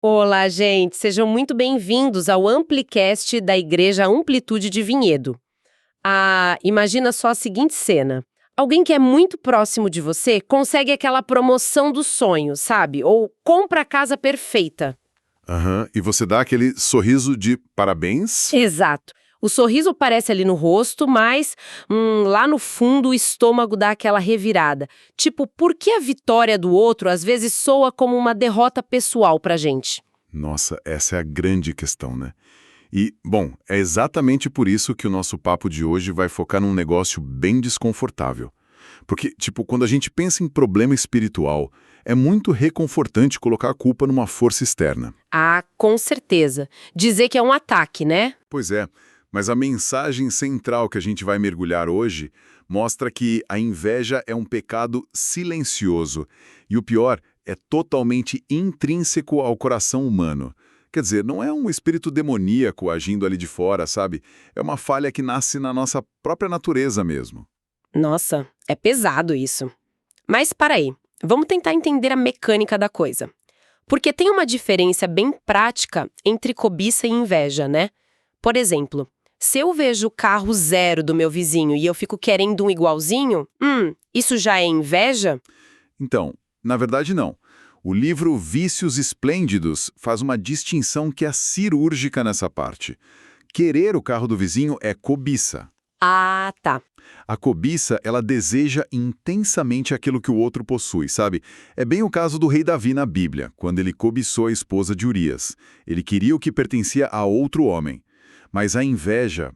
Olá, gente! Sejam muito bem-vindos ao Amplicast da Igreja Amplitude de Vinhedo. Imagina só a seguinte cena. Alguém que é muito próximo de você consegue aquela promoção dos sonhos, sabe? Ou compra a casa perfeita. Aham, e você dá aquele sorriso de parabéns? Exato. O sorriso aparece ali no rosto, mas lá no fundo o estômago dá aquela revirada. Tipo, por que a vitória do outro às vezes soa como uma derrota pessoal pra gente? Nossa, essa é a grande questão, né? E, bom, é exatamente por isso que o nosso papo de hoje vai focar num negócio bem desconfortável. Porque, tipo, quando a gente pensa em problema espiritual, é muito reconfortante colocar a culpa numa força externa. Ah, com certeza. Dizer que é um ataque, né? Pois é, mas a mensagem central que a gente vai mergulhar hoje mostra que a inveja é um pecado silencioso e o pior, é totalmente intrínseco ao coração humano. Quer dizer, não é um espírito demoníaco agindo ali de fora, sabe? É uma falha que nasce na nossa própria natureza mesmo. Nossa, é pesado isso. Mas para aí, vamos tentar entender a mecânica da coisa. Porque tem uma diferença bem prática entre cobiça e inveja, né? Por exemplo, se eu vejo o carro zero do meu vizinho e eu fico querendo um igualzinho, isso já é inveja? Então, na verdade não. O livro Vícios Esplêndidos faz uma distinção que é cirúrgica nessa parte. Querer o carro do vizinho é cobiça. Ah, tá. A cobiça, ela deseja intensamente aquilo que o outro possui, sabe? É bem o caso do rei Davi na Bíblia, quando ele cobiçou a esposa de Urias. Ele queria o que pertencia a outro homem. Mas a inveja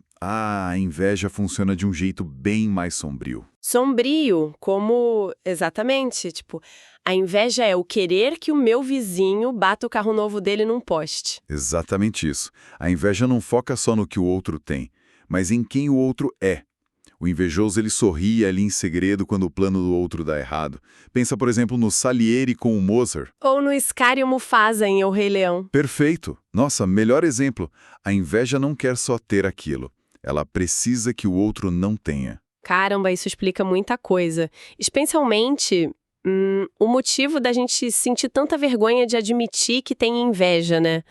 funciona de um jeito bem mais sombrio. Sombrio, como exatamente, tipo, a inveja é o querer que o meu vizinho bata o carro novo dele num poste. Exatamente isso. A inveja não foca só no que o outro tem, mas em quem o outro é. O invejoso, ele sorri ali em segredo quando o plano do outro dá errado. Pensa, por exemplo, no Salieri com o Mozart. Ou no Scar e o Mufasa em O Rei Leão. Perfeito! Nossa, melhor exemplo. A inveja não quer só ter aquilo. Ela precisa que o outro não tenha. Caramba, isso explica muita coisa. Especialmente, o motivo da gente sentir tanta vergonha de admitir que tem inveja, né?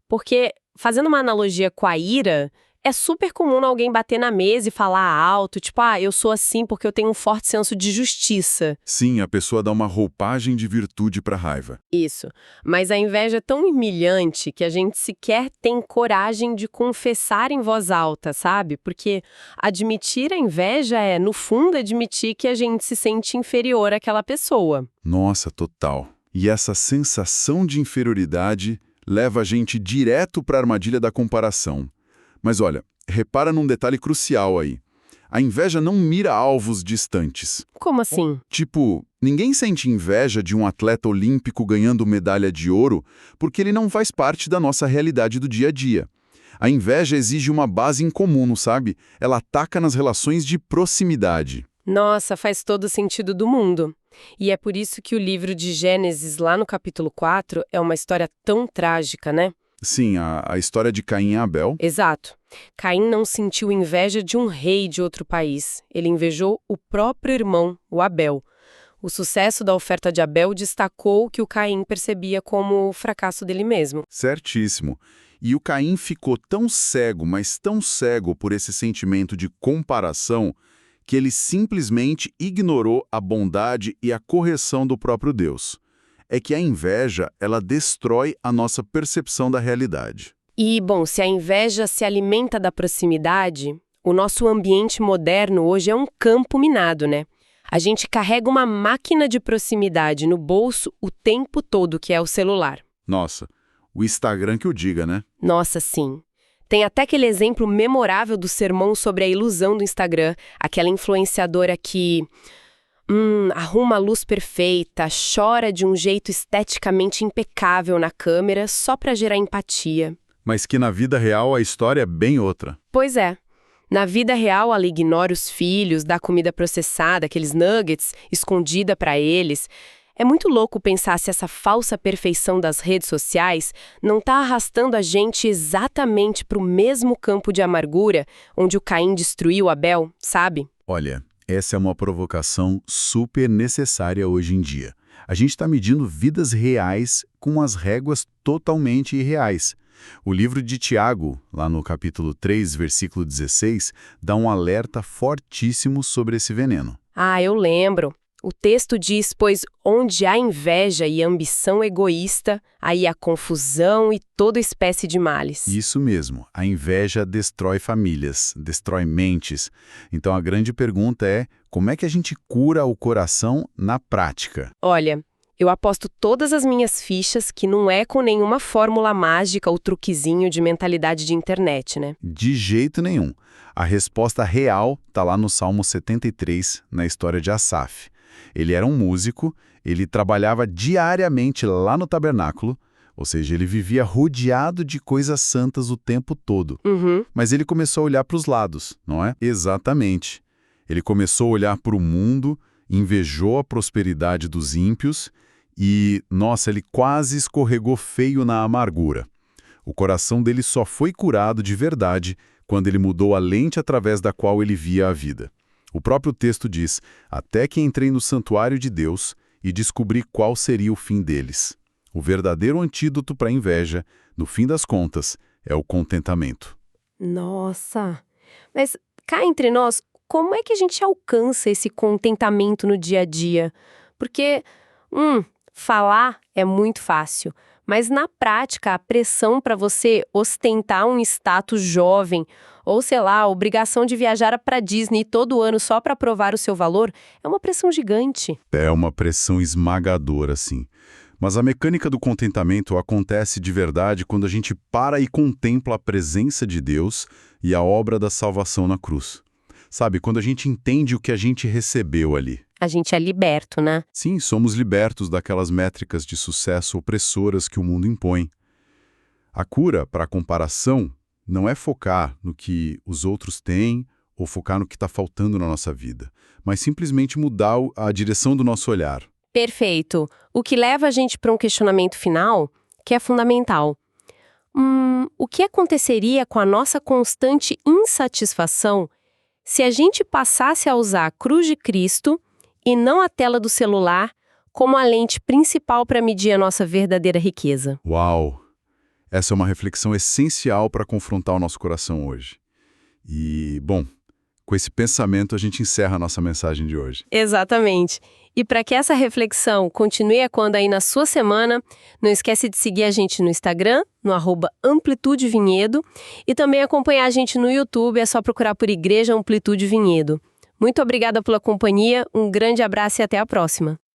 Porque, fazendo uma analogia com a ira, é super comum alguém bater na mesa e falar alto, tipo, eu sou assim porque eu tenho um forte senso de justiça. Sim, a pessoa dá uma roupagem de virtude para a raiva. Isso. Mas a inveja é tão humilhante que a gente sequer tem coragem de confessar em voz alta, sabe? Porque admitir a inveja é, no fundo, admitir que a gente se sente inferior àquela pessoa. Nossa, total. E essa sensação de inferioridade leva a gente direto para a armadilha da comparação. Mas olha, repara num detalhe crucial aí. A inveja não mira alvos distantes. Como assim? Tipo, ninguém sente inveja de um atleta olímpico ganhando medalha de ouro porque ele não faz parte da nossa realidade do dia a dia. A inveja exige uma base em comum, sabe? Ela ataca nas relações de proximidade. Nossa, faz todo o sentido do mundo. E é por isso que o livro de Gênesis, lá no capítulo 4, é uma história tão trágica, né? Sim, a história de Caim e Abel. Exato. Caim não sentiu inveja de um rei de outro país. Ele invejou o próprio irmão, o Abel. O sucesso da oferta de Abel destacou o que o Caim percebia como o fracasso dele mesmo. Certíssimo. E o Caim ficou tão cego, mas tão cego por esse sentimento de comparação, que ele simplesmente ignorou a bondade e a correção do próprio Deus. É que a inveja, ela destrói a nossa percepção da realidade. E, bom, se a inveja se alimenta da proximidade, o nosso ambiente moderno hoje é um campo minado, né? A gente carrega uma máquina de proximidade no bolso o tempo todo, que é o celular. Nossa, o Instagram que o diga, né? Nossa, sim. Tem até aquele exemplo memorável do sermão sobre a ilusão do Instagram, aquela influenciadora que arruma a luz perfeita, chora de um jeito esteticamente impecável na câmera só para gerar empatia. Mas que na vida real a história é bem outra. Pois é. Na vida real, ela ignora os filhos, dá comida processada, aqueles nuggets, escondida para eles. É muito louco pensar se essa falsa perfeição das redes sociais não está arrastando a gente exatamente para o mesmo campo de amargura onde o Caim destruiu Abel, sabe? Olha, essa é uma provocação super necessária hoje em dia. A gente está medindo vidas reais com as réguas totalmente irreais. O livro de Tiago, lá no capítulo 3, versículo 16, dá um alerta fortíssimo sobre esse veneno. Ah, eu lembro. O texto diz, pois onde há inveja e ambição egoísta, aí há confusão e toda espécie de males. Isso mesmo, a inveja destrói famílias, destrói mentes. Então a grande pergunta é, como é que a gente cura o coração na prática? Olha, eu aposto todas as minhas fichas que não é com nenhuma fórmula mágica ou truquezinho de mentalidade de internet, né? De jeito nenhum. A resposta real está lá no Salmo 73, na história de Asaf. Ele era um músico, ele trabalhava diariamente lá no tabernáculo, ou seja, ele vivia rodeado de coisas santas o tempo todo. Mas ele começou a olhar para os lados, não é? Exatamente. Ele começou a olhar para o mundo, invejou a prosperidade dos ímpios e, nossa, ele quase escorregou feio na amargura. O coração dele só foi curado de verdade quando ele mudou a lente através da qual ele via a vida. O próprio texto diz, até que entrei no santuário de Deus e descobri qual seria o fim deles. O verdadeiro antídoto para a inveja, no fim das contas, é o contentamento. Nossa! Mas cá entre nós, como é que a gente alcança esse contentamento no dia a dia? Porque, falar é muito fácil, mas na prática a pressão para você ostentar um status jovem, ou sei lá, a obrigação de viajar para Disney todo ano só para provar o seu valor, é uma pressão gigante. É uma pressão esmagadora, sim. Mas a mecânica do contentamento acontece de verdade quando a gente para e contempla a presença de Deus e a obra da salvação na cruz. Sabe, quando a gente entende o que a gente recebeu ali. A gente é liberto, né? Sim, somos libertos daquelas métricas de sucesso opressoras que o mundo impõe. A cura, para comparação, não é focar no que os outros têm ou focar no que está faltando na nossa vida, mas simplesmente mudar a direção do nosso olhar. Perfeito. O que leva a gente para um questionamento final, que é fundamental. O que aconteceria com a nossa constante insatisfação se a gente passasse a usar a cruz de Cristo e não a tela do celular como a lente principal para medir a nossa verdadeira riqueza? Uau! Essa é uma reflexão essencial para confrontar o nosso coração hoje. E, bom, com esse pensamento a gente encerra a nossa mensagem de hoje. Exatamente. E para que essa reflexão continue ecoando aí na sua semana, não esquece de seguir a gente no Instagram, no @AmplitudeVinhedo, e também acompanhar a gente no YouTube, é só procurar por Igreja Amplitude Vinhedo. Muito obrigada pela companhia, um grande abraço e até a próxima.